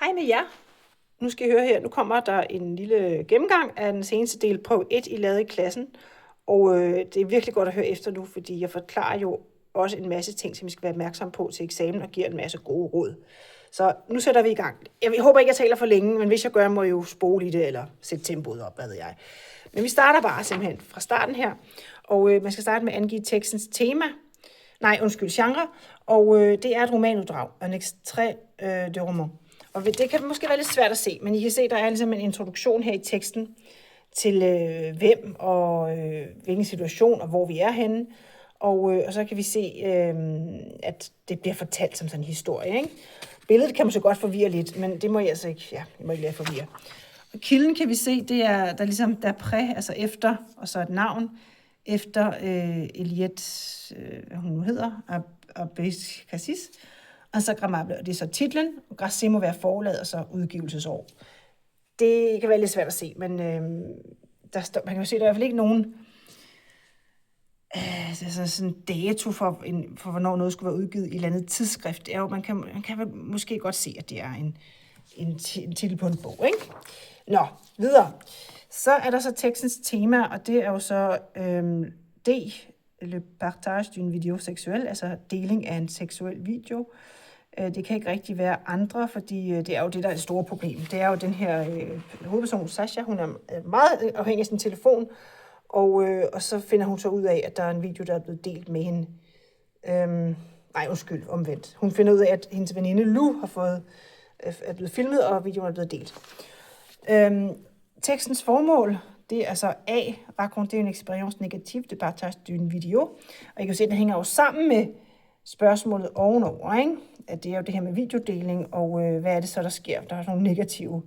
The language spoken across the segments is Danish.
Hej med jer. Nu skal I høre her. Nu kommer der en lille gennemgang af den seneste del prøve 1, I lavede i klassen. Og det er virkelig godt at høre efter nu, fordi jeg forklarer jo også en masse ting, som I skal være opmærksom på til eksamen og giver en masse gode råd. Så nu sætter vi i gang. Jeg håber ikke, jeg taler for længe, men hvis jeg gør, må jeg jo spole i det eller sætte tempoet op, hvad ved jeg. Men vi starter bare simpelthen fra starten her. Og man skal starte med at angive tekstens genre. Og det er et romanuddrag, un extrait de roman. Og det kan måske være lidt svært at se, men I kan se, der er ligesom en introduktion her i teksten til hvem og hvilken situation og hvor vi er henne. Og så kan vi se, at det bliver fortalt som sådan en historie. Ikke? Billedet kan måske godt forvirre lidt, men det må jeg altså ikke, jeg må ikke lade forvirre. Og kilden kan vi se, det er der ligesom d'après, altså efter, og så et navn, efter Eliette, hvad hun nu hedder, Abes Cassis, og så Grammable, og det er så titlen, og Grasset må være forlaget, og så udgivelsesår. Det kan være lidt svært at se, men man kan jo se, der er i hvert fald ikke nogen sådan dato for, hvornår noget skulle være udgivet i et eller andet tidsskrift. Det er jo, man kan måske godt se, at det er en titel på en bog, ikke? Nå, videre. Så er der så tekstens tema, og det er jo så D, le partage d'une video seksuel, altså deling af en seksuel video. Det kan ikke rigtig være andre, fordi det er jo det, der er et store problem. Det er jo den her hovedperson, Sasha, hun er meget afhængig af sin telefon, og så finder hun så ud af, at der er en video, der er blevet delt med hende. Omvendt. Hun finder ud af, at hendes veninde Lou er blevet filmet, og videoen er blevet delt. Tekstens formål, det er så A, raconter une expérience négative de partage d'une video. Og I kan se, at det hænger jo sammen med spørgsmålet ovenover, ikke? At det er jo det her med videodeling, og hvad er det så, der sker? Der er nogle negative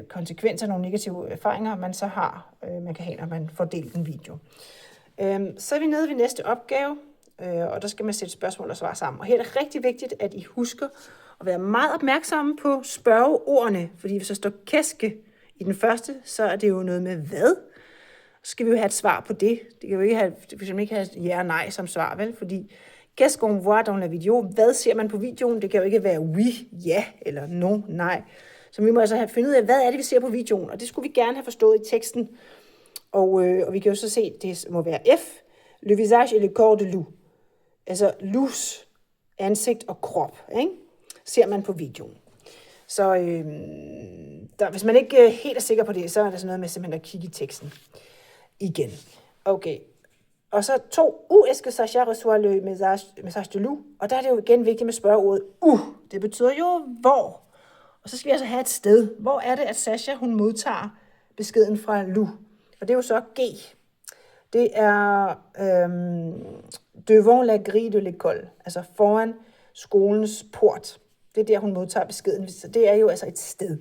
konsekvenser, nogle negative erfaringer, man så har, man kan have, når man får delt en video. Så er vi nede ved næste opgave, og der skal man sætte spørgsmål og svar sammen. Og her er det rigtig vigtigt, at I husker at være meget opmærksomme på spørgeordene, fordi hvis der står kæske i den første, så er det jo noget med hvad? Så skal vi jo have et svar på det. Det kan jo ikke have ja og nej som svar, vel? Fordi qu'est-ce qu'on voit dans la video? Hvad ser man på videoen? Det kan jo ikke være oui, ja, eller no, nej. Så vi må altså have fundet ud af, hvad er det, vi ser på videoen? Og det skulle vi gerne have forstået i teksten. Og vi kan jo så se, at det må være F, le visage et le corps de Lou. Altså Lous ansigt og krop, ikke? Ser man på videoen. Så hvis man ikke helt er sikker på det, så er der sådan noget med simpelthen at kigge i teksten igen. Okay. Og så 2. Est-ce que Sasha reçoit le message de Lou? Og der er det jo igen vigtigt med spørgeordet Det betyder jo hvor. Og så skal vi altså have et sted. Hvor er det, at Sasha hun modtager beskeden fra Lou? Og det er jo så G. Det er devant la grille de l'école. Altså foran skolens port. Det er der, hun modtager beskeden. Så det er jo altså et sted.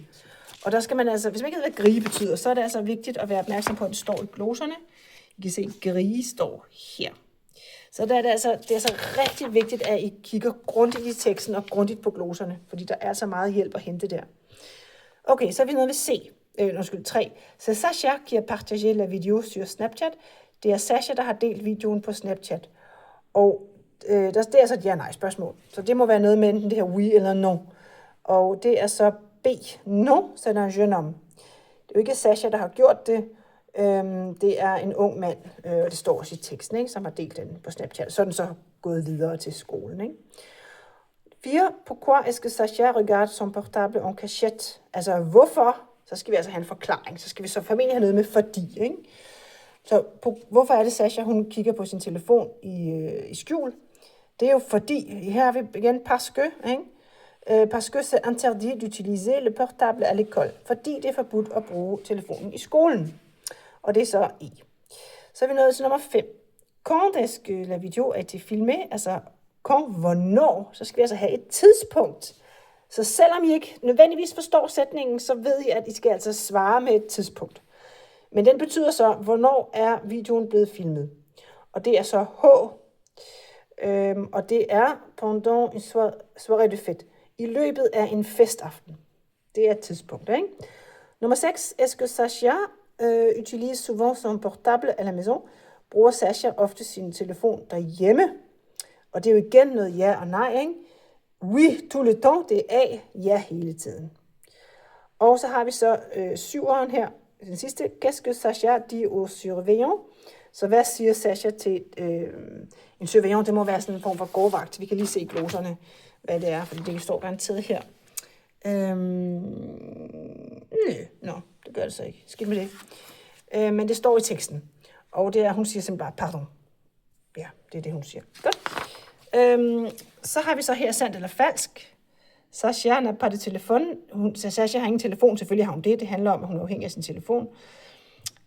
Og der skal man altså, hvis man ikke ved, hvad grille betyder, så er det altså vigtigt at være opmærksom på, at det står i glosserne. I kan se, at grille står her. Så det er altså rigtig vigtigt, at I kigger grundigt i teksten og grundigt på glosserne, fordi der er så meget hjælp at hente der. Okay, så er vi nede ved C. 3. C'est Sasha qui a partagé la video sur Snapchat. Det er Sasha, der har delt videoen på Snapchat. Og det er altså et ja-nej spørgsmål. Så det må være noget med enten det her oui eller non. Og det er så B. Non, c'est un jeune homme. Det er jo ikke Sasha, der har gjort det. Det er en ung mand, og det står også i teksten, ikke, som har delt den på Snapchat. Så er den så gået videre til skolen. Ikke? 4. Pourquoi est-ce que Sasha regarde son portable en cachette? Altså, hvorfor? Så skal vi altså have en forklaring. Så skal vi så formentlig have noget med fordi. Ikke? Så hvorfor er det, Sasha hun kigger på sin telefon i skjul? Det er jo fordi, her har vi igen parce que, ikke? Parce que c'est interdit d'utiliser le portable à l'école. Fordi det er forbudt at bruge telefonen i skolen. Og det er så I. Så er vi nået til nummer 5. Quand est-ce que la video a été filmée? Altså, hvornår? Så skal vi altså have et tidspunkt. Så selvom I ikke nødvendigvis forstår sætningen, så ved I, at I skal altså svare med et tidspunkt. Men den betyder så, hvornår er videoen blevet filmet? Og det er så H. Og det er pendant en soirée de fête. I løbet af en festaften. Det er et tidspunkt, ikke? Nummer 6. Est-ce que Sasha utilise souvent son portable à la maison? Bruger Sasha ofte sin telefon derhjemme? Og det er jo igen noget ja og nej, ikke? Oui, tout le temps, det er A, ja hele tiden. Og så har vi så syveren her, den sidste. Qu'est-ce que Sacha dit au surveillant? Så hvad siger Sacha til en surveillant? Det må være sådan en form for gårdvagt. Vi kan lige se gloserne, hvad det er, fordi det står garanteret her. Det gør det så ikke. Skidt med det. Men det står i teksten. Og det er, hun siger simpelthen bare, pardon. Ja, det er det, hun siger. Godt. Så har vi så her sandt eller falsk. Sacha n'a pas de telefon. Sacha har ingen telefon. Selvfølgelig har hun det. Det handler om, at hun er afhængig af sin telefon.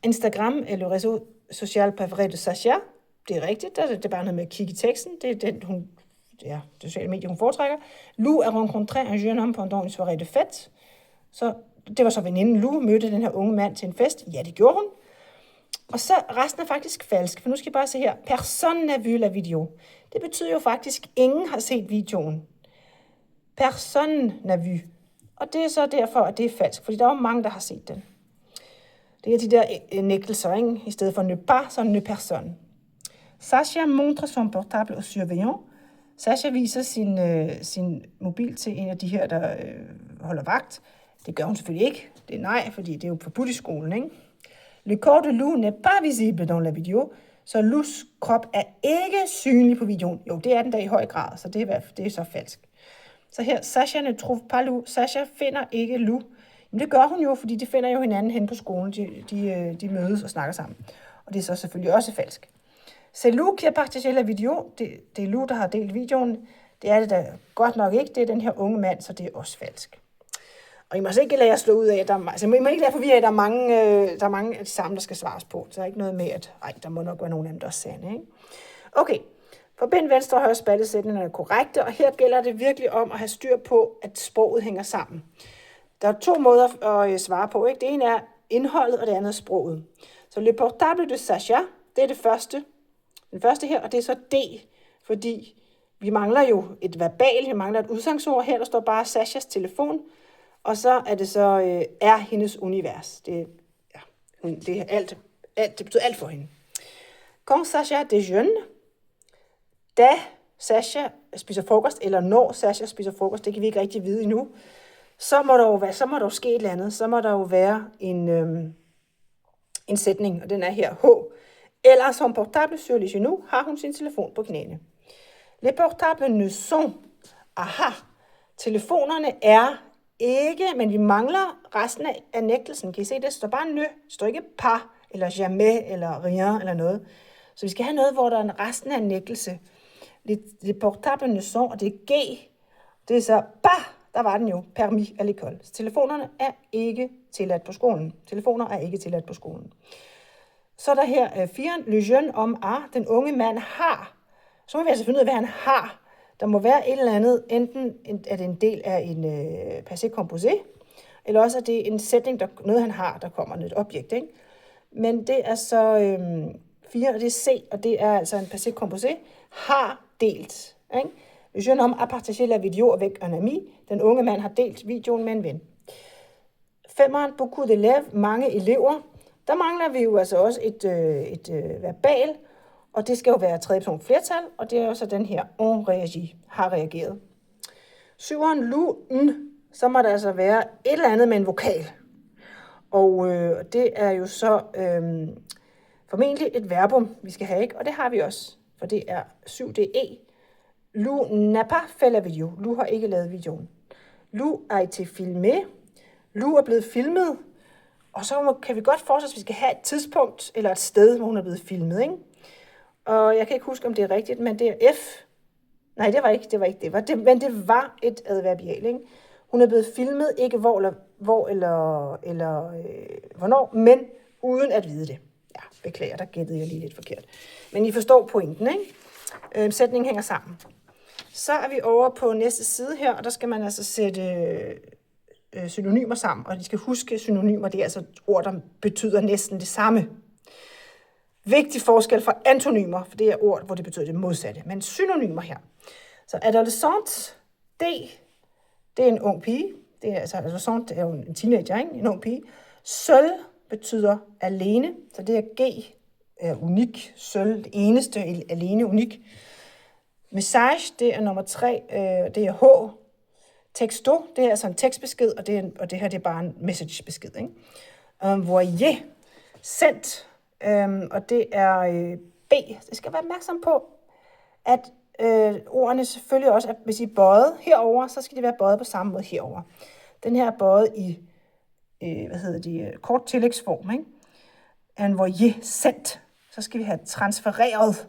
Instagram er le réseau social préféré de Sacha. Det er rigtigt. Det er bare noget med at kigge i teksten. Det er den, det sociale medier, hun foretrækker. Lou a rencontré un jeune homme pendant une soirée de fête. Så det var så veninden Lou mødte den her unge mand til en fest. Ja, det gjorde hun. Og så resten er faktisk falsk, for nu skal I bare se her. Personne n'a vu la video. Det betyder jo faktisk, ingen har set videoen. Personne n'a vu. Og det er så derfor, at det er falsk, fordi der er jo mange, der har set den. Det er de der nægtelser, ikke? I stedet for ne pas, så ne personne. Sacha montre son portable au surveillant. Sacha viser sin mobil til en af de her, der holder vagt. Det gør hun selvfølgelig ikke. Det er nej, fordi det er jo forbudt i skolen, ikke? Le corps de Lou n'est pas visible dans la video, så Lous krop er ikke synlig på videoen. Jo, det er den der i høj grad, så det er så falsk. Så her, Sacha ne trouve pas Lou. Sacha finder ikke Lou. Men det gør hun jo, fordi de finder jo hinanden hen på skolen. De mødes og snakker sammen. Og det er så selvfølgelig også falsk. C'est Lou qui a partagé la video. Det er Lou, der har delt videoen. Det er det da godt nok ikke. Det er den her unge mand, så det er også falsk. Og I må altså ikke lade jer slå ud af, at I må ikke lade forvirre, at der er mange af de samme, der skal svares på. Så er ikke noget med, at der må nok være nogle af dem, der er sande. Ikke? Okay, forbind venstre og højre spaltesætningerne er korrekte, og her gælder det virkelig om at have styr på, at sproget hænger sammen. Der er 2 måder at svare på. Ikke? Det ene er indholdet, og det andet er sproget. Så le portable de Sacha, det er det første. Den første her, og det er så D, fordi vi mangler jo et verbal, vi mangler et udsangsord. Her der står bare Sachas telefon, og så er det så er hendes univers. Det er alt, det betyder alt for hende. Quand Sacha déjeune, da Sacha spiser frokost, eller når Sacha spiser frokost, det kan vi ikke rigtig vide endnu, så må der jo ske et eller andet. Så må der jo være en sætning, og den er her, H. Eller som portable sur les genoux, har hun sin telefon på knæene. Les portables ne sont. Aha, telefonerne er ikke, men vi mangler resten af nægtelsen. Kan I se, det står bare nø. Det står ikke pas, eller jamais, eller rien, eller noget. Så vi skal have noget, hvor der er resten af nægtelse. Les portables ne sont, og det er G. Det er så, der var den jo, permis à l'école. Så telefonerne er ikke tilladt på skolen. Telefoner er ikke tilladt på skolen. Så er der her 4. Le jeune homme a, den unge mand har. Så må vi altså finde ud af, hvad han har. Der må være et eller andet, enten er det en del af en passé composé, eller også er det en sætning, noget han har, der kommer et objekt. Ikke? Men det er så 4, og det er C, og det er altså en passé composé, har delt. Ikke? Le jeune homme a partagé la video avec un ami. Den unge mand har delt videoen med en ven. 5'eren, beaucoup d'élèves, mange elever. Der mangler vi jo altså også et verbal, og det skal jo være tredje person flertal, og det er jo så den her, on réagit, har reageret. 7'eren, lu, så må der altså være et eller andet med en vokal. Og det er jo så formentlig et verbum, vi skal have, ikke? Og det har vi også, for det er 7DE. Lu n'a pas fait la video. Lu har ikke lavet videoen. Lu a été filmé. Lu er blevet filmet. Og så kan vi godt forestille os, at vi skal have et tidspunkt eller et sted, hvor hun er blevet filmet, ikke? Og jeg kan ikke huske, om det er rigtigt, men det er F. Nej, det var ikke det. Men det var et adverbial, ikke? Hun er blevet filmet, ikke hvor eller hvornår, men uden at vide det. Ja, beklager, der gættede jeg lige lidt forkert. Men I forstår pointen, ikke? Sætningen hænger sammen. Så er vi over på næste side her, og der skal man altså sætte synonymer sammen, og de skal huske synonymer, det er altså ord, der betyder næsten det samme. Vigtig forskel fra antonymer, for det er ord, hvor det betyder det modsatte, men synonymer her. Så adolescent, det er en ung pige, det er altså adolescent, det er jo en teenager, ikke? En ung pige. Seul betyder alene, så det er G, er unik, seul, eneste, alene, unik. Message, det er nummer 3, det er H. Texto, det er altså en tekstbesked, og det her det er bare en messagebesked. Ikke? Envoyer, sendt, og det er B. Det skal være opmærksom på, at ordene selvfølgelig også, hvis I er bøjet herover, så skal de være bøjet på samme måde herover. Den her er bøjet i kort tillægsform, ikke? Envoyer, sendt. Så skal vi have transfereret,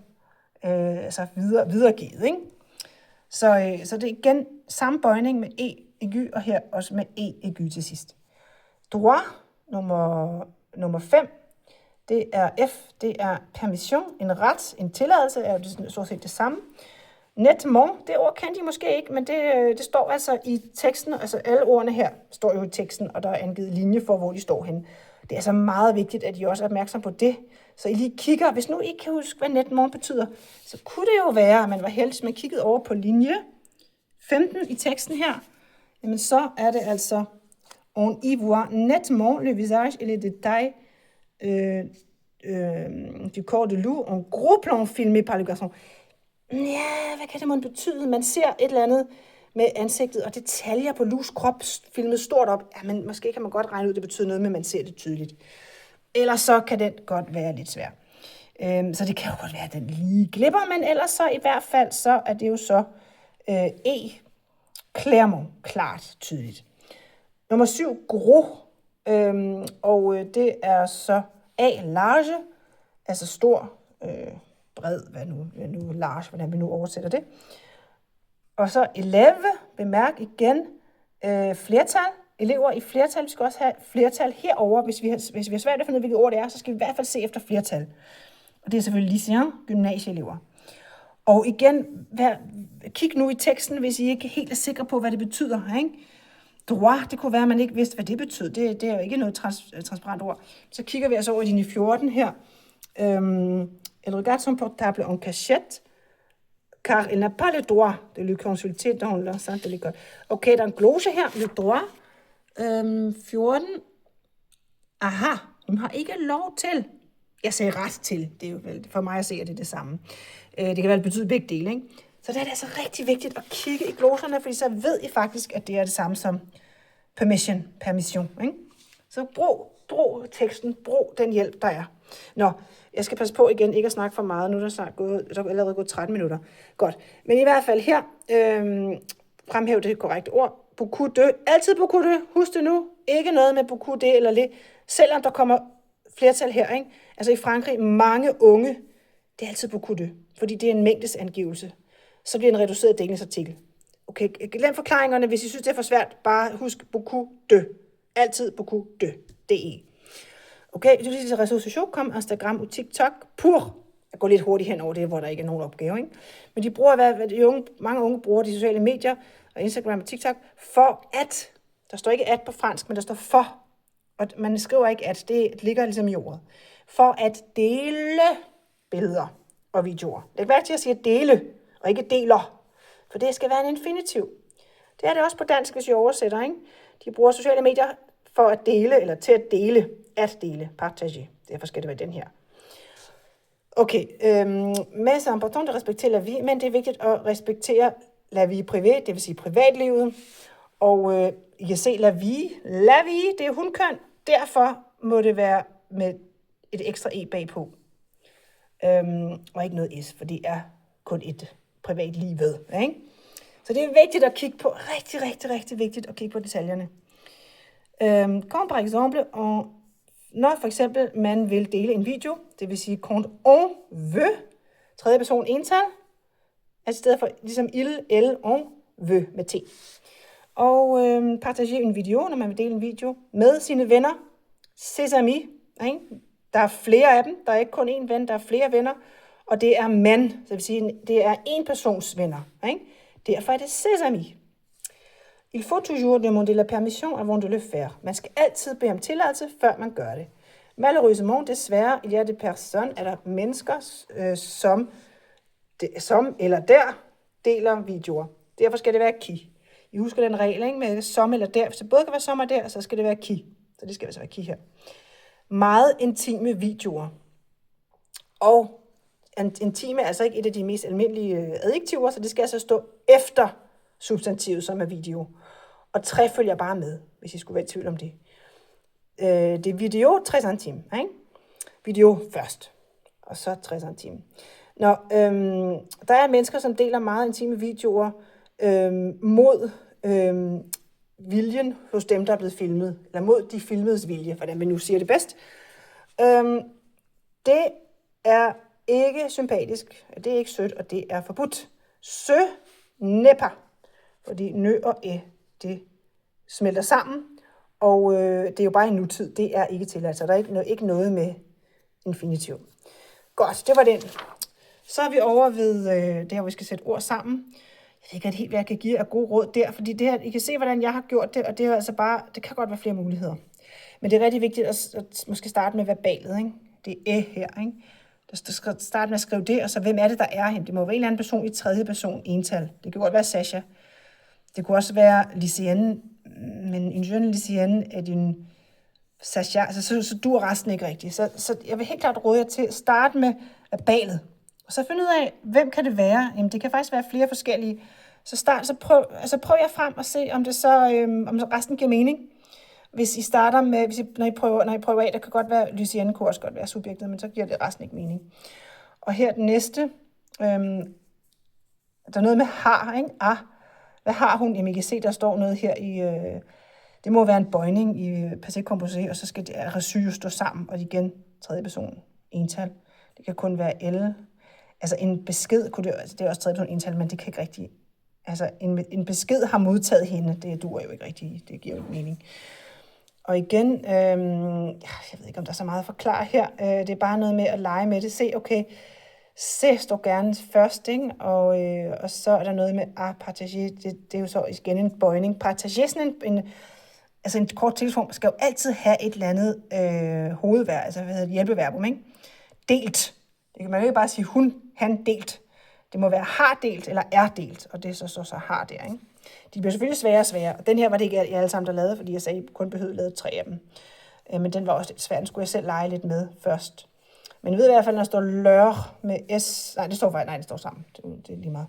altså videregivet, ikke? Så det er igen samme bøjning med E aigu, og her også med E aigu til sidst. Droit, nummer 5, det er F, det er permission, en ret, en tilladelse, er jo stort set det samme. Nettement, det ord kendte I måske ikke, men det står altså i teksten, altså alle ordene her står jo i teksten, og der er angivet linje for, hvor de står henne. Det er altså meget vigtigt, at I også er opmærksom på det, så I lige kigger. Hvis nu I ikke kan huske, hvad nettement betyder, så kunne det jo være, at man var heldig, hvis man kiggede over på linje 15 i teksten her. Jamen så er det altså, on y voit nettement le visage et les détails du corps de loup, en gros plan filmé par le garçon. Ja, hvad kan det måtte betyde? Man ser et eller andet med ansigtet og detaljer på Lus krop filmet stort op. Ja, men måske kan man godt regne ud, det betyder noget, men man ser det tydeligt. Ellers så kan den godt være lidt svær. Så det kan jo godt være, at den lige glipper, men ellers så i hvert fald, så er det jo så E. Clairement, klart, tydeligt. Nummer 7, gros, og det er så A. Large, altså stor, bred, hvad nu large, hvordan vi nu oversætter det. Og så eleve, bemærk igen, flertal, elever i flertal. Vi skal også have flertal herover. Hvis vi har svært at finde ud af, hvilket ord det er, så skal vi i hvert fald se efter flertal. Og det er selvfølgelig lycéen, gymnasieelever. Og igen, kig nu i teksten, hvis I ikke helt er sikre på, hvad det betyder. Ikke? Droit, det kunne være, at man ikke vidste, hvad det betød. Det er jo ikke noget transparent ord. Så kigger vi altså over i linje 14 her. Elle regarde son portable en cachette, car elle n'a pas le droit de le consulter dans l'enceinte de l'école. Okay, der er en gloche her, le droit. 14. Aha, hun har ikke lov til. Jeg sagde ret til. Det er jo vel, for mig at se, at det er det samme. Det kan vel betyde begge dele, ikke? Så der er det altså rigtig vigtigt at kigge i gloserne, fordi så ved I faktisk, at det er det samme som permission, ikke? Så brug teksten, brug den hjælp, der er. Nå, jeg skal passe på igen, ikke at snakke for meget. Nu er der allerede gået 13 minutter. Godt. Men i hvert fald her, fremhæv det korrekte ord. Beaucoup de. Altid beaucoup de. Husk det nu. Ikke noget med beaucoup de eller le. Selvom der kommer flertal her, ikke? Altså i Frankrig, mange unge, det er altid beaucoup de. Fordi det er en mængdesangivelse. Så bliver en reduceret dækningsartikel. Okay, glem forklaringerne. Hvis I synes, det er for svært, bare husk beaucoup de. Altid beaucoup de. De. Okay, du lige réseaux sociaux, kom Instagram og TikTok, jeg går lidt hurtigt hen over det, hvor der ikke er nogen opgave, ikke? Men de bruger, mange unge bruger de sociale medier, og Instagram og TikTok, for at, der står ikke at på fransk, men der står for, og man skriver ikke at, det ligger ligesom i ordet, for at dele billeder og videoer. Det er værd til at sige dele, og ikke deler, for det skal være en infinitiv. Det er det også på dansk, hvis jeg oversætter, ikke? De bruger sociale medier for at dele, eller til at dele, partager. Derfor skal det være den her. Okay, mais c'est important de respecter la vie, men det er vigtigt at respektere la vie privée, det vil sige privatlivet. Og I kan se la vie, det er hundkøn, derfor må det være med et ekstra e bagpå. Og ikke noget s, for det er kun et privatlivet, ikke? Så det er vigtigt at kigge på, rigtig vigtigt at kigge på detaljerne. Quand par exemple, når for eksempel man vil dele en video, det vil sige quand on veut, tredje person ental, altså i stedet for ligesom il, elle, on veut med t. Og partager en video, når man vil dele en video med sine venner, ses amis, ikke? Der er flere af dem, der er ikke kun én ven, der er flere venner, og det er man, så det vil sige, det er en persons venner, ikke? Derfor er det ses amis. Il faut toujours demander la permission avant de le faire. Man skal altid bede om tilladelse, før man gør det. Malheureusement, desværre, il y a des personnes, eller mennesker, som eller der deler videoer. Derfor skal det være ki. I husker den regel, ikke? Med som eller der. Hvis det både kan være som og der, så skal det være ki. Så det skal altså være ki her. Meget intime videoer. Og Intime er altså ikke et af de mest almindelige adjektiver, så det skal altså stå efter substantivet, som er video. Og très følger bare med, hvis I skulle være i tvivl om det. Det er video, très intime, ikke? Video først, og så très intime. Der er mennesker, som deler meget intime videoer mod viljen hos dem, der er blevet filmet, eller mod de filmedes vilje, hvordan vi nu siger det bedst. Det er ikke sympatisk, det er ikke sødt, og det er forbudt. Ce n'est pas, fordi nø og æ, det smelter sammen, og det er jo bare i nutid, det er ikke tilladt, så der er ikke noget med infinitiv. Godt, det var den. Så er vi over ved det her, hvor vi skal sætte ord sammen. Jeg ved ikke helt, hvad jeg kan give af gode råd der, fordi det her, I kan se, hvordan jeg har gjort det, og det er altså bare, det kan godt være flere muligheder. Men det er rigtig vigtigt at måske starte med verbalet, ikke? Det er her, ikke? Der skal starte med at skrive det, og så hvem er det, der er hende? Det må være en eller anden person i tredje person, ental. Det kan godt være Sasha. Det kunne også være Lysiane, men en jeune Lysiane er din Sasha, altså så du er resten ikke rigtigt. Så jeg vil helt klart råde jer til at starte med verbalet. Og så finde ud af, hvem kan det være? Jamen, det kan faktisk være flere forskellige. Så prøv jer frem og se, om det så om resten giver mening. Hvis I starter med, når I prøver af, der kan godt være, Lysiane kunne også godt være subjektet, men så giver det resten ikke mening. Og her den næste, der er noget med har, ikke? Hvad har hun? Jamen, I kan se, der står noget her i, det må være en bøjning i passé composé, og så skal det reçu jo stå sammen, og igen, tredje person, ental. Det kan kun være L. Altså en besked, det er også tredje person ental, men det kan ikke rigtig, altså en besked har modtaget hende, det duer jo ikke rigtigt, det giver jo ikke mening. Og igen, jeg ved ikke, om der er så meget at forklare her, det er bare noget med at lege med det, se, okay, C står gerne først, ikke? Og så er der noget med partager, det er jo så igen en bøjning. Partager, sådan en kort tilsform, skal jo altid have et eller andet hovedverb, altså hjælpeverbum, ikke? Delt. Det kan man jo ikke bare sige hun, han delt. Det må være har delt eller er delt, og det er så har der, ikke? De bliver selvfølgelig sværere og sværere, og den her var det ikke alle sammen, der lavede, fordi jeg sagde, at jeg kun behøvede lavet 3 af dem. Men den var også lidt svær, den skulle jeg selv lege lidt med først. Men jeg ved i hvert fald, når der står lør med S, det står sammen, det er lige meget.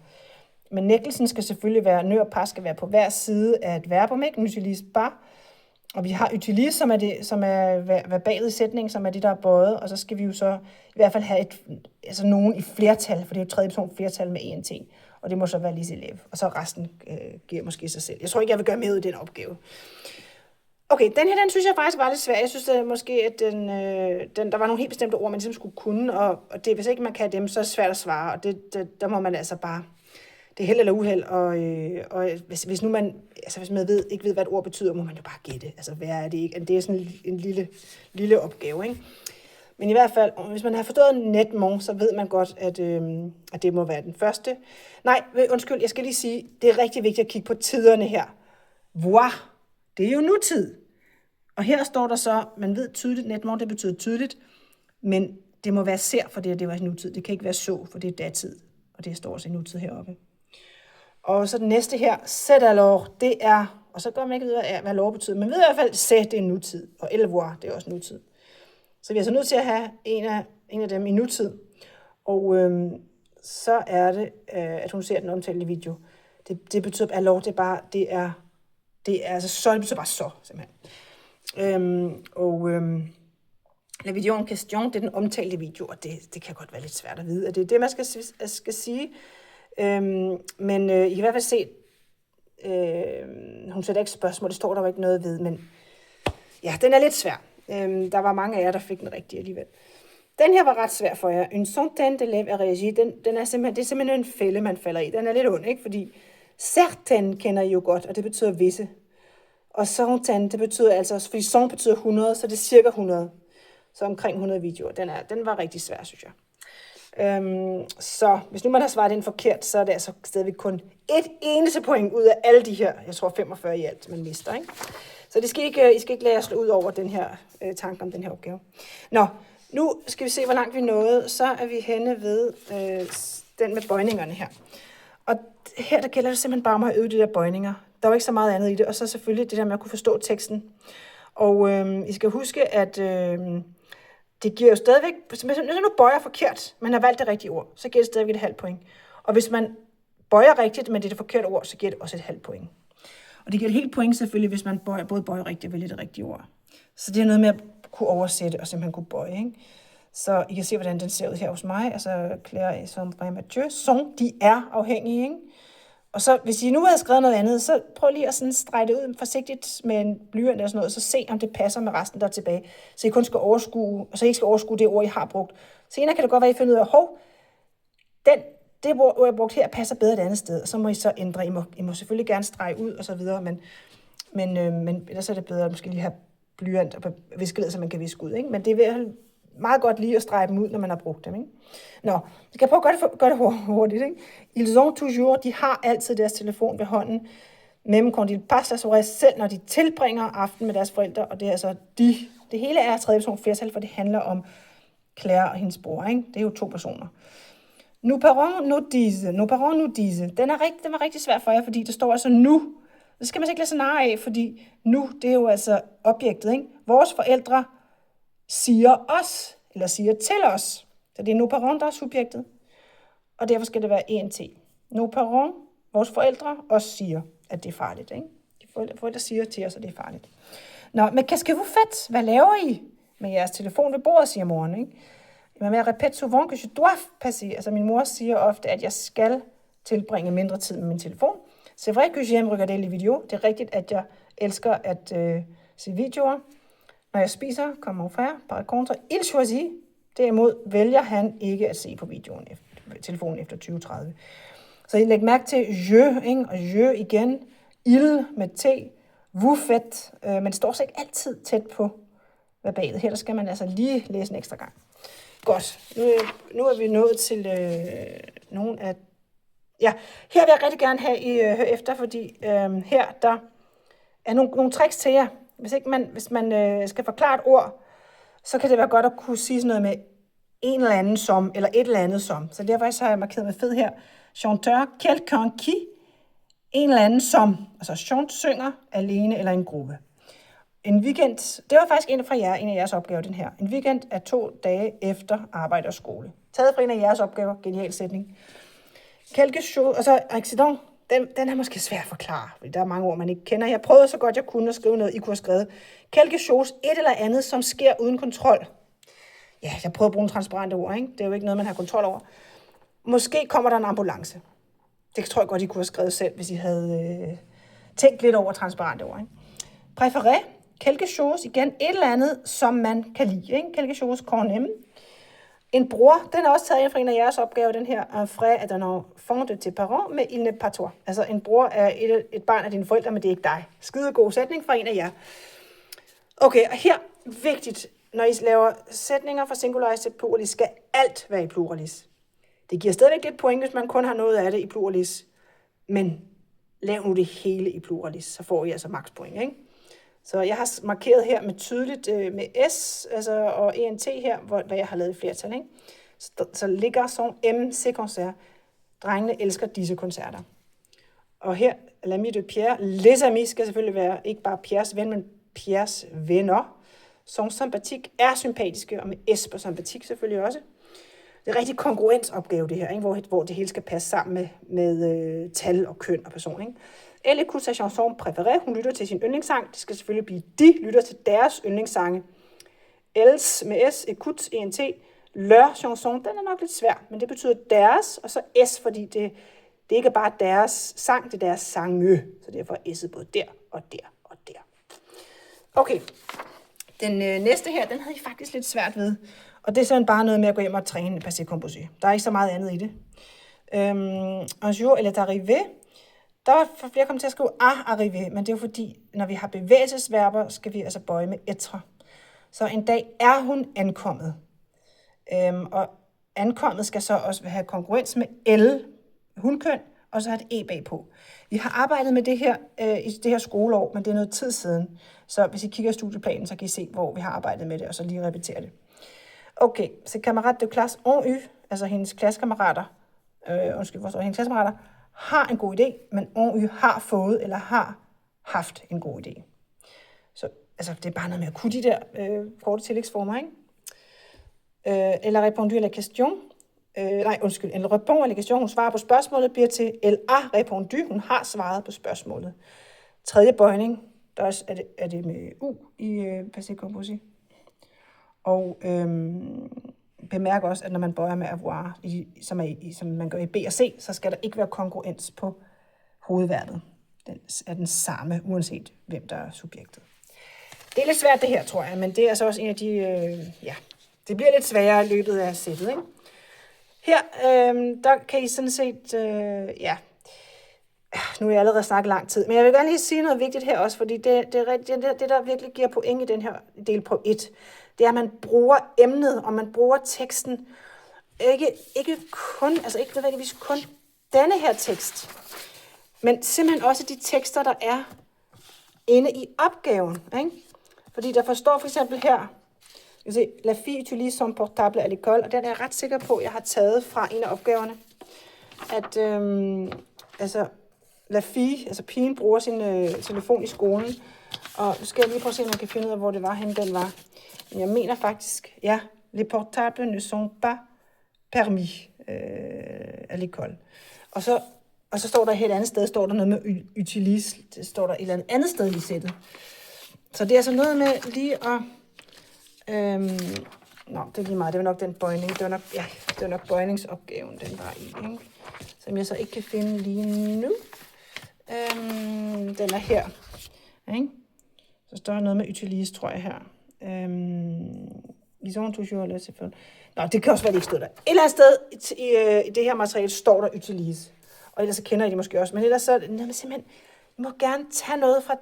Men nægtelsen skal selvfølgelig være, nø og par skal være på hver side af et verbum, ikke? Utilise bar. Og vi har utilise, som er verbalet i sætningen, som er det, der er bøjet, og så skal vi jo så i hvert fald have nogen i flertal, for det er jo tredje person flertal med ENT, og det må så være lige elev, og så resten giver måske sig selv. Jeg tror ikke, jeg vil gøre med ud i den opgave. Okay, den her, den synes jeg faktisk var lidt svær. Jeg synes at måske, at der var nogle helt bestemte ord, man ligesom skulle kunne, og det, hvis ikke man kan dem, så er det svært at svare, og der må man altså bare, det er held eller uheld, og hvis nu man, altså hvis man ikke ved, hvad et ord betyder, må man jo bare gætte. Altså, hvad er det ikke? Det er sådan en lille opgave, ikke? Men i hvert fald, hvis man har forstået netmon, så ved man godt, at det må være den første. Nej, undskyld, jeg skal lige sige, det er rigtig vigtigt at kigge på tiderne her. Voir, det er jo nutid. Og her står der så, man ved tydeligt, netmon, det betyder tydeligt, men det må være ser, for det var i nutid. Det kan ikke være så, for det er datid, og det står også i nutid heroppe. Og så den næste her, c'est alors, det er, og så går man ikke ud af, hvad lov betyder, men ved i hvert fald, c'est, det er nutid, og elle voir, det er også nutid. Så vi er så nødt til at have en af dem i nutid. Og så er det, at hun ser den omtalte video. Det betyder, at alors, det er altså så, det betyder bare så, simpelthen. La video en question, det er den omtalte video, og det kan godt være lidt svært at vide, at det er det, man skal sige. Men I kan i hvert fald se, hun sætter ikke spørgsmål, det står der jo ikke noget ved, men ja, den er lidt svær. Der var mange af jer, der fik den rigtige alligevel. Den her var ret svær for jer. En centaine d'élèves à réagir, det er simpelthen en fælde, man falder i. Den er lidt ond, ikke? Fordi certaine kender I jo godt, og det betyder visse. Og centaine, det betyder altså, fordi cent betyder 100, så det er cirka 100. Så omkring 100 videoer. Den var rigtig svær, synes jeg. Så hvis nu man har svaret den forkert, så er det altså stadigvæk kun et eneste point ud af alle de her, jeg tror 45 i alt, man mister, ikke? Så I skal ikke lade jer slå ud over den her tanke om den her opgave. Nå, nu skal vi se, hvor langt vi nåede. Så er vi henne ved den med bøjningerne her. Og her der gælder det simpelthen bare om at øve de der bøjninger. Der var ikke så meget andet i det. Og så selvfølgelig det der med at kunne forstå teksten. Og I skal huske, at det giver jo stadigvæk, hvis man nu bøjer forkert, man har valgt det rigtige ord, så giver det stadigvæk et halvt point. Og hvis man bøjer rigtigt, men det er det forkerte ord, så giver det også et halvt point. Og det giver et helt point selvfølgelig, hvis man både bøjer rigtigt og vælger det rigtige ord. Så det er noget med at kunne oversætte og simpelthen kunne bøje, ikke? Så I kan se, hvordan den ser ud her hos mig. Altså, Claire et Sombre Mathieu. Sont, de er afhængige, ikke? Og så, hvis I nu havde skrevet noget andet, så prøv lige at sådan strege det ud forsigtigt med en blyant eller sådan noget, så se, om det passer med resten, der er tilbage. Så I kun skal overskue, og så I ikke skal overskue det ord, I har brugt. Senere kan det godt være, at I finder ud af, det ord, jeg brugt her, passer bedre et andet sted. Og så må I så ændre. I må selvfølgelig gerne strege ud, og så videre, men ellers er det bedre at måske lige have blyant og viskeled, så man kan viske ud, ikke? Men det er ved meget godt lige at strege dem ud, når man har brugt dem, ikke? Nå, vi kan prøve at gøre det hurtigt, ikke? Ils ont toujours, de har altid deres telefon ved hånden, même quand ils passent la soirée, selv når de tilbringer aften med deres forældre, og det er altså de. Det hele er tredje person flertal, for det handler om Claire og hendes bror, ikke? Det er jo 2 personer. Nos parents nous disent. Den var rigtig svær for jer, fordi der står altså nu. Det skal man ikke lade sig narre af, fordi nu, det er jo altså objektet, ikke? Vores forældre siger os, eller siger til os. Så det er nos parents, der er subjektet. Og derfor skal det være ENT. Nos parents, vores forældre, også siger, at det er farligt, ikke? De forældre siger til os, at det er farligt. Nå, men qu'est-ce que vous faites? Hvad laver I med jeres telefon ved bordet, siger moren, ikke? Men jeg répète souvent que je dois passer. Altså min mor siger ofte, at jeg skal tilbringe mindre tid med min telefon. C'est vrai que j'aime regarder les vidéos. Det er rigtigt, at jeg elsker at se videoer. Når jeg spiser, comme mon frère, par contre, il choisit. Derimod vælger han ikke at se på telefonen efter 2030. Så I lægger mærke til je, ikke? Og je igen. Il med t. Vous faites. Men det står så ikke altid tæt på verbalet. Her der skal man altså lige læse en ekstra gang. Godt. Nu er vi nået til nogle af... Ja, her vil jeg rigtig gerne have, I hører efter, fordi her der er nogle tricks til jer. Hvis man skal forklare et ord, så kan det være godt at kunne sige sådan noget med en eller anden som, eller et eller andet som. Så derfor så har jeg markeret med fed her. Chanteur, quelqu'un qui, en eller anden som. Altså chant synger alene eller en gruppe. En weekend, det var faktisk en af jeres opgaver, den her. En weekend er 2 dage efter arbejde og skole. Taget fra en af jeres opgaver, genial sætning. Quelque chose, altså accident, den er måske svær at forklare, fordi der er mange ord, man ikke kender. Jeg prøvede så godt, jeg kunne at skrive noget, I kunne have skrevet. Quelque chose, et eller andet, som sker uden kontrol. Ja, jeg prøvede at bruge en transparente ord, ikke? Det er jo ikke noget, man har kontrol over. Måske kommer der en ambulance. Det tror jeg godt, I kunne have skrevet selv, hvis I havde tænkt lidt over transparente ord, ikke? Préféré, quelque chose, igen, et eller andet, som man kan lide, ikke? Quelque chose qu'on aime. En bror, den er også taget ind fra en af jeres opgaver, den her. Un frère est un enfant de tes parents, mais il n'est pas toi. Altså, en bror er et barn af dine forældre, men det er ikke dig. Skide god sætning fra en af jer. Okay, og her, vigtigt, når I laver sætninger fra singularis til pluralis, skal alt være i pluralis. Det giver stadigvæk lidt point, hvis man kun har noget af det i pluralis. Men lav nu det hele i pluralis, så får I altså max point, ikke? Så jeg har markeret her med tydeligt med S altså, og ENT her, hvad jeg har lavet i flertal, ikke? Så ligger som MC koncert. Drengene elsker disse koncerter. Og her, l'ami de Pierre, les amis skal selvfølgelig være ikke bare Pierres ven, men Pierres venner. Som sympatik er sympatiske, og med S på sympatik selvfølgelig også. Det er rigtig kongruensopgave det her, ikke? Hvor det hele skal passe sammen med tal og køn og person, ikke? Elle écoute sa chanson préférée. Hun lytter til sin yndlingssang. Det skal selvfølgelig blive, de lytter til deres yndlingssange. Els med S, écoute, ENT. Leur chanson, den er nok lidt svær, men det betyder deres, og så S, fordi det ikke er bare deres sang, det er deres sange. Så derfor er S'et både der og der og der. Okay, den næste her, den havde I faktisk lidt svært ved. Og det er sådan bare noget med at gå hjem og træne passé composé. Der er ikke så meget andet i det. Un jour, elle est arrivée. Der var flere kommet til at skrive arrivé, men det er jo fordi, når vi har bevægelsesverber, skal vi altså bøje med etre. Så en dag er hun ankommet. Og ankommet skal så også have konkurrens med L, hunkøn, og så har et E bagpå. Vi har arbejdet med det her i det her skoleår, men det er noget tid siden. Så hvis I kigger i studieplanen, så kan I se, hvor vi har arbejdet med det, og så lige repetere det. Okay, så kammerat de classe ont eu, altså hendes klassekammerater, hendes klassekammerater, har en god idé, men ont eu har fået eller har haft en god idé. Så altså, det er bare noget med at kunne de der korte tillægsformer, ikke? Elle a répondu à la question. Elle répond à la question. Hun svarer på spørgsmålet, bliver til elle a répondu. Hun har svaret på spørgsmålet. Tredje bøjning, der er det med u i passé composé. Og bemærk også, at når man bøjer med avoir, som man gør i B og C, så skal der ikke være kongruens på hovedværdet. Den er den samme, uanset hvem der er subjektet. Det er lidt svært det her, tror jeg, men det er altså også en af de, det bliver lidt sværere i løbet af sættet, ikke? Her, der kan I sådan set, nu har jeg allerede snakket lang tid, men jeg vil gerne lige sige noget vigtigt her også, fordi det der virkelig giver point i den her del på 1, det er, at man bruger emnet, og man bruger teksten, ikke nødvendigvis kun denne her tekst, men simpelthen også de tekster, der er inde i opgaven, ikke? Fordi der forstår for eksempel her, la fille utilise son portable à l'école, og den er jeg ret sikker på, at jeg har taget fra en af opgaverne, at la fille, altså pigen, bruger sin telefon i skolen, og nu skal jeg lige prøve at se, om jeg kan finde ud af, hvor det var henne, den var. Men jeg mener faktisk, ja, les portables ne sont pas permis à l'école. Og så står der et helt andet sted, står der noget med utilise, det står der et eller andet sted i sættet. Så det er altså noget med lige at... det er lige meget, det var nok den bøjning, det var nok bøjningsopgaven, den var i, ikke? Som jeg så ikke kan finde lige nu. Den er her, ikke? Så står der noget med utilise, tror jeg her. Det kan også være, det ikke stod der. Et eller andet sted i det her materiale står der utilise. Og ellers så kender I det måske også. Men ellers så simpelthen, I må gerne tage noget fra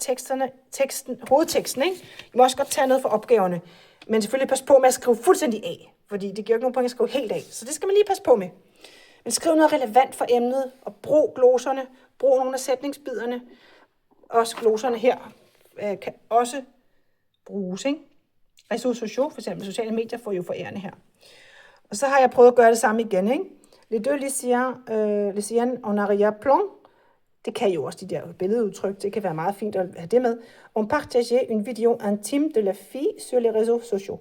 hovedteksten, ikke? I må også godt tage noget fra opgaverne. Men selvfølgelig pas på med at skrive fuldstændig af. Fordi det giver ikke nogen point at skrive helt af. Så det skal man lige passe på med. Men skriv noget relevant for emnet. Og brug gloserne. Brug nogle af sætningsbiderne. Også gloserne her kan også bruges, ikke? Réseaux sociaux, for eksempel sociale medier, får jo forærende her. Og så har jeg prøvet at gøre det samme igen, ikke? Les deux lycéennes en arrière-plan, det kan jo også de der billedudtryk, det kan være meget fint at have det med. On partageait une video intime de la fille sur les réseaux sociaux.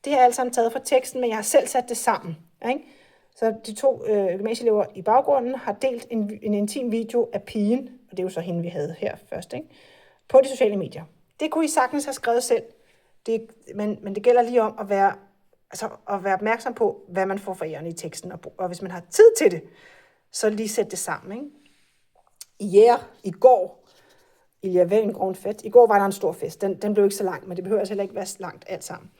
Det har jeg alt sammen taget fra teksten, men jeg har selv sat det sammen, ikke? Så de to gymnasieelever i baggrunden har delt en intim video af pigen, og det er jo så hende, vi havde her først, ikke? På de sociale medier. Det kunne I sagtens have skrevet selv, men det gælder lige om at være opmærksom på, hvad man får forærende i teksten, og hvis man har tid til det, så lige sætte det sammen, ikke? I går, il y avait une grande fête. I går var der en stor fest. Den blev ikke så lang, men det behøver altså heller ikke være langt alt sammen.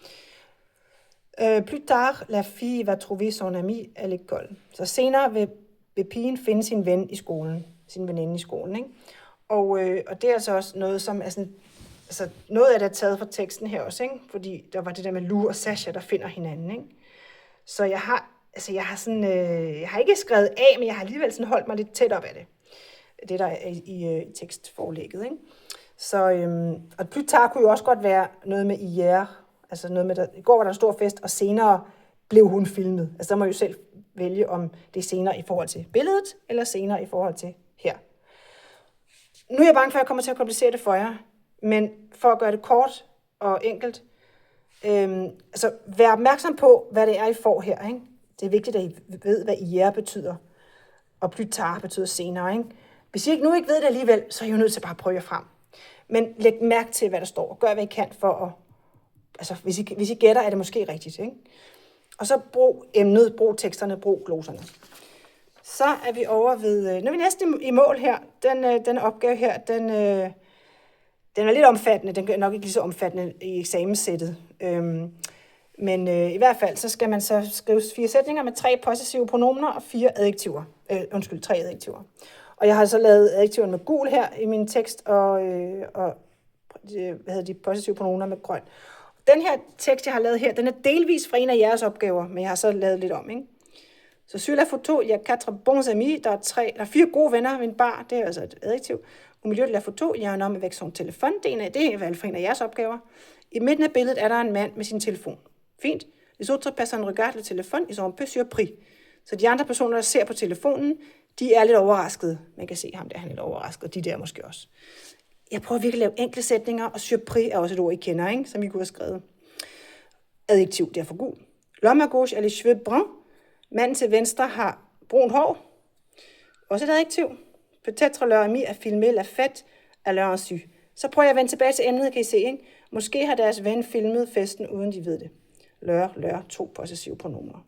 Plus tard, la fille va trouver son ami à l'école. Så senere vil pigen finde sin ven i skolen, sin veninde i skolen, ikke? Og det er altså også noget, som er sådan, altså noget af det er taget fra teksten her også, ikke? Fordi der var det der med Lou og Sasha, der finder hinanden, ikke? Så jeg har ikke skrevet af, men jeg har alligevel sådan holdt mig lidt tæt op af det der er i tekstforlægget, ikke? Så, og plus tard kunne jo også godt være noget med hier, altså noget med, i går var der en stor fest, og senere blev hun filmet. Altså der må jeg jo selv vælge, om det er senere i forhold til billedet, eller senere i forhold til her. Nu er jeg bange for, at jeg kommer til at komplicere det for jer, men for at gøre det kort og enkelt, vær opmærksom på, hvad det er, I får her, ikke? Det er vigtigt, at I ved, hvad hier betyder, og plus tard betyder senere, ikke? Hvis I ikke ved det alligevel, så er I jo nødt til bare at prøve jer frem. Men læg mærke til, hvad der står, og gør, hvad I kan for at... Altså, hvis I gætter, er det måske rigtigt, ikke? Og så brug emnet, brug teksterne, brug gloserne. Så er vi over ved... Nu er vi næsten i mål her. Den opgave her, den er lidt omfattende. Den er nok ikke lige så omfattende i eksamenssættet. Men i hvert fald, så skal man så skrive 4 sætninger med 3 possessive pronominer og 3 adjektiver. Og jeg har så lavet adjektiverne med gul her i min tekst, og de possessive pronominer med grøn. Den her tekst, jeg har lavet her, den er delvis fra en af jeres opgaver, men jeg har så lavet lidt om, ikke? Så sur la photo, il y a 4 bons amis, der er 4 gode venner ved en bar, det er altså et adjektiv. Au milieu de la photo, il y a un homme avec son téléphone, det er valgt fra en af jeres opgaver. I midten af billedet er der en mand med sin telefon. Fint. Les autres personnes regardent le téléphone, ils sont un peu surpris. Så de andre personer, der ser på telefonen, de er lidt overraskede. Man kan se ham der, han er lidt overrasket, de der måske også. Jeg prøver virkelig at lave enkle sætninger, og surpris er også et ord, I kender, ikke? Som I kunne have skrevet. Adjektiv, derfor gul. L'homme à gauche a les cheveux bruns. Manden til venstre har brun hår. Også et adjektiv. Peut-être leur ami a filmé la fête à leur insu. Så prøver jeg at vende tilbage til emnet, kan I se, ikke? Måske har deres ven filmet festen, uden de ved det. Leur, 2 possessive pronomener.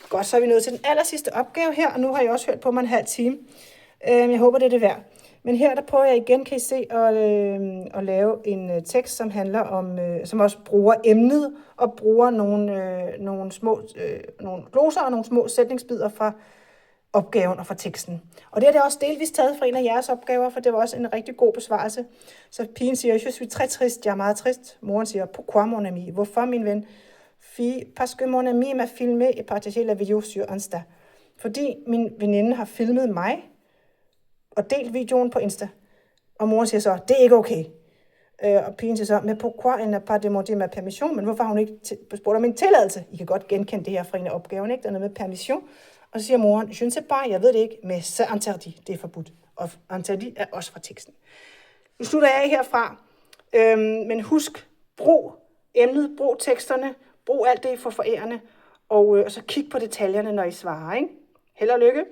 Godt, så er vi nået til den aller sidste opgave her, og nu har jeg også hørt på mig en halv time. Jeg håber, det er det værd. Men her der prøver jeg igen, kan I se, at lave en tekst, som handler om, som også bruger emnet, og bruger nogle gloser og nogle små sætningsbidder fra opgaven og fra teksten. Og det er det også delvist taget fra en af jeres opgaver, for det var også en rigtig god besvarelse. Så pigen siger, je suis très triste, jeg er meget trist. Moren siger, pourquoi mon ami? Hvorfor, min ven? Fille, parce que mon ami m'a filmé et partagé la video sur Insta. Fordi min veninde har filmet mig og delt videoen på Insta. Og moren siger så, det er ikke okay. Og pigen siger så, mais pourquoi elle n'a pas demandé ma permission? Men hvorfor har hun ikke spurgt om en tilladelse? I kan godt genkende det her fra en af opgaven, ikke? Der er noget med permission. Og så siger moren, je ne sais pas, jeg ved det ikke, men c'est interdit, det er forbudt. Og interdit er også fra teksten. Nu slutter jeg af herfra, men husk, brug emnet, brug teksterne, brug alt det for forærende, og så kig på detaljerne, når I svarer, ikke? Held og lykke!